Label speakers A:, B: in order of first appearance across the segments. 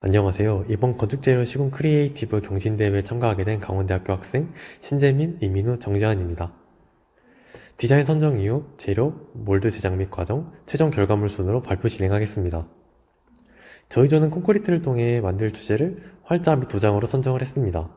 A: 안녕하세요. 이번 건축재료 시공 크리에이티브 경신대회에 참가하게 된 강원대학교 학생 신재민, 이민우, 정지환입니다. 디자인 선정 이후 재료, 몰드 제작 및 과정, 최종 결과물 순으로 발표 진행하겠습니다. 저희 조는 콘크리트를 통해 만들 주제를 활자 및 도장으로 선정을 했습니다.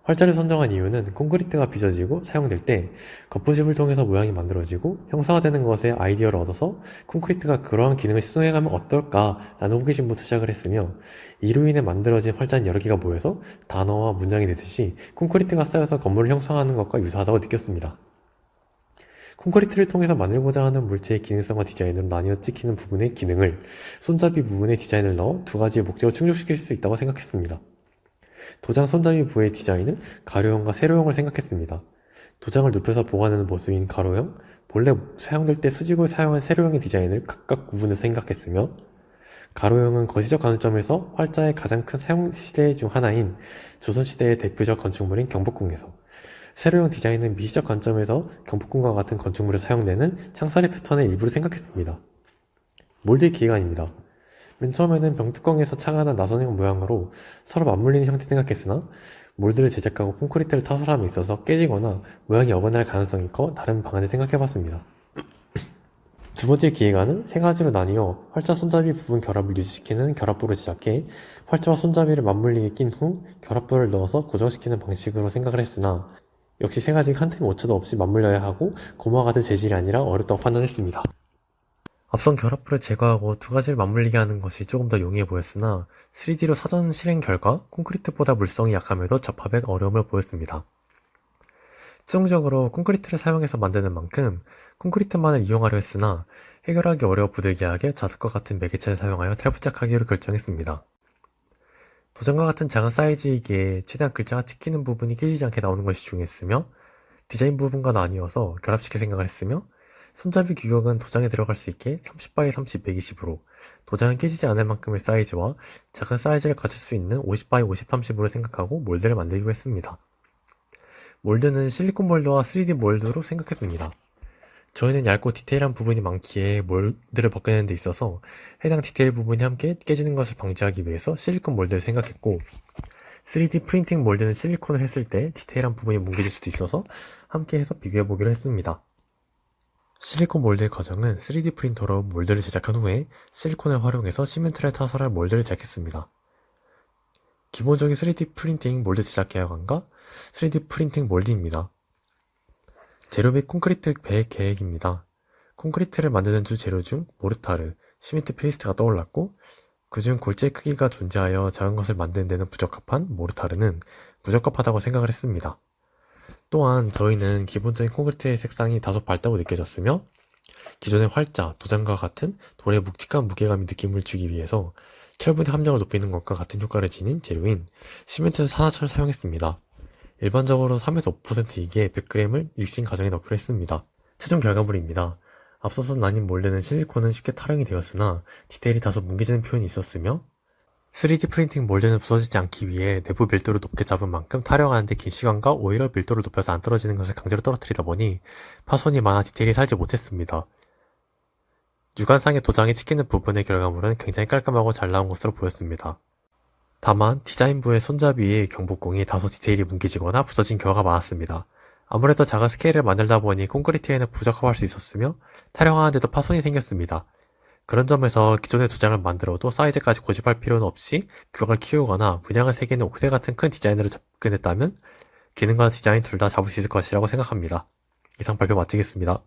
A: 활자를 선정한 이유는 콘크리트가 빚어지고 사용될 때 겉부심을 통해서 모양이 만들어지고 형상화되는 것에 아이디어를 얻어서 콘크리트가 그러한 기능을 수행하면 어떨까라는 호기심부터 시작을 했으며, 이로 인해 만들어진 활자는 여러 개가 모여서 단어와 문장이 되듯이 콘크리트가 쌓여서 건물을 형성하는 것과 유사하다고 느꼈습니다. 콘크리트를 통해서 만들고자 하는 물체의 기능성과 디자인으로 나뉘어 찍히는 부분의 기능을 손잡이 부분에 디자인을 넣어 두 가지의 목적을 충족시킬 수 있다고 생각했습니다. 도장 손잡이 부의 디자인은 가로형과 세로형을 생각했습니다. 도장을 눕혀서 보관하는 모습인 가로형, 본래 사용될 때 수직을 사용한 세로형의 디자인을 각각 구분해서 생각했으며, 가로형은 거시적 관점에서 활자의 가장 큰 사용 시대 중 하나인 조선시대의 대표적 건축물인 경복궁에서, 세로형 디자인은 미시적 관점에서 경복궁과 같은 건축물에 사용되는 창살의 패턴의 일부를 생각했습니다. 몰드 기획안입니다. 맨 처음에는 병뚜껑에서 착안한 나선형 모양으로 서로 맞물리는 형태 생각했으나, 몰드를 제작하고 콘크리트를 타설함에 있어서 깨지거나 모양이 어긋날 가능성이 커 다른 방안을 생각해봤습니다. 두 번째 기획안은 세 가지로 나뉘어 활자 손잡이 부분 결합을 유지시키는 결합부를 제작해 활자와 손잡이를 맞물리게 낀 후 결합부를 넣어서 고정시키는 방식으로 생각을 했으나, 역시 세 가지가 한 틈 오차도 없이 맞물려야 하고 고무와 같은 재질이 아니라 어렵다고 판단했습니다. 앞선 결합부를 제거하고 두 가지를 맞물리게 하는 것이 조금 더 용이해 보였으나, 3D로 사전 실행 결과 콘크리트보다 물성이 약함에도 접합에 어려움을 보였습니다. 최종적으로 콘크리트를 사용해서 만드는 만큼 콘크리트만을 이용하려 했으나, 해결하기 어려워 부득이하게 자석과 같은 매개체를 사용하여 탈부착하기로 결정했습니다. 도장과 같은 작은 사이즈이기에 최대한 글자가 찍히는 부분이 깨지지 않게 나오는 것이 중요했으며, 디자인 부분과 나뉘어서 결합시킬 생각을 했으며, 손잡이 규격은 도장에 들어갈 수 있게 30x30 120으로 도장은 깨지지 않을 만큼의 사이즈와 작은 사이즈를 가질 수 있는 50x50 30으로 생각하고 몰드를 만들기로 했습니다. 몰드는 실리콘 몰드와 3D 몰드로 생각했습니다. 저희는 얇고 디테일한 부분이 많기에 몰드를 벗겨내는 데 있어서 해당 디테일 부분이 함께 깨지는 것을 방지하기 위해서 실리콘 몰드를 생각했고, 3D 프린팅 몰드는 실리콘을 했을 때 디테일한 부분이 뭉개질 수도 있어서 함께 해서 비교해보기로 했습니다. 실리콘 몰드의 과정은 3D 프린터로 몰드를 제작한 후에 실리콘을 활용해서 시멘트를 타설할 몰드를 제작했습니다. 기본적인 3D 프린팅 몰드 제작 계획안과 3D 프린팅 몰드입니다. 재료 및 콘크리트 배액 계획입니다. 콘크리트를 만드는 주 재료 중 모르타르, 시멘트 페이스트가 떠올랐고, 그중 골재 크기가 존재하여 작은 것을 만드는 데는 부적합한 모르타르는 부적합하다고 생각을 했습니다. 또한 저희는 기본적인 콘크리트의 색상이 다소 밝다고 느껴졌으며, 기존의 활자, 도장과 같은 돌의 묵직한 무게감의 느낌을 주기 위해서 철분의 함량을 높이는 것과 같은 효과를 지닌 재료인 시멘트 산화철을 사용했습니다. 일반적으로 3에서 5%이기에 100g을 믹싱 과정에 넣기로 했습니다. 최종 결과물입니다. 앞서서 나뉜 몰드는 실리콘은 쉽게 탈형이 되었으나 디테일이 다소 뭉개지는 표현이 있었으며, 3D 프린팅 몰드는 부서지지 않기 위해 내부 밀도를 높게 잡은 만큼 타령하는데 긴 시간과 오히려 밀도를 높여서 안 떨어지는 것을 강제로 떨어뜨리다 보니 파손이 많아 디테일이 살지 못했습니다. 육안상의 도장이 찍히는 부분의 결과물은 굉장히 깔끔하고 잘 나온 것으로 보였습니다. 다만 디자인부의 손잡이의 경복궁이 다소 디테일이 뭉개지거나 부서진 경우가 많았습니다. 아무래도 작은 스케일을 만들다 보니 콘크리트에는 부적합할 수 있었으며 타령하는데도 파손이 생겼습니다. 그런 점에서 기존의 도장을 만들어도 사이즈까지 고집할 필요는 없이 규격을 키우거나 분양을 새기는 옥새 같은 큰 디자인으로 접근했다면 기능과 디자인 둘 다 잡을 수 있을 것이라고 생각합니다. 이상 발표 마치겠습니다.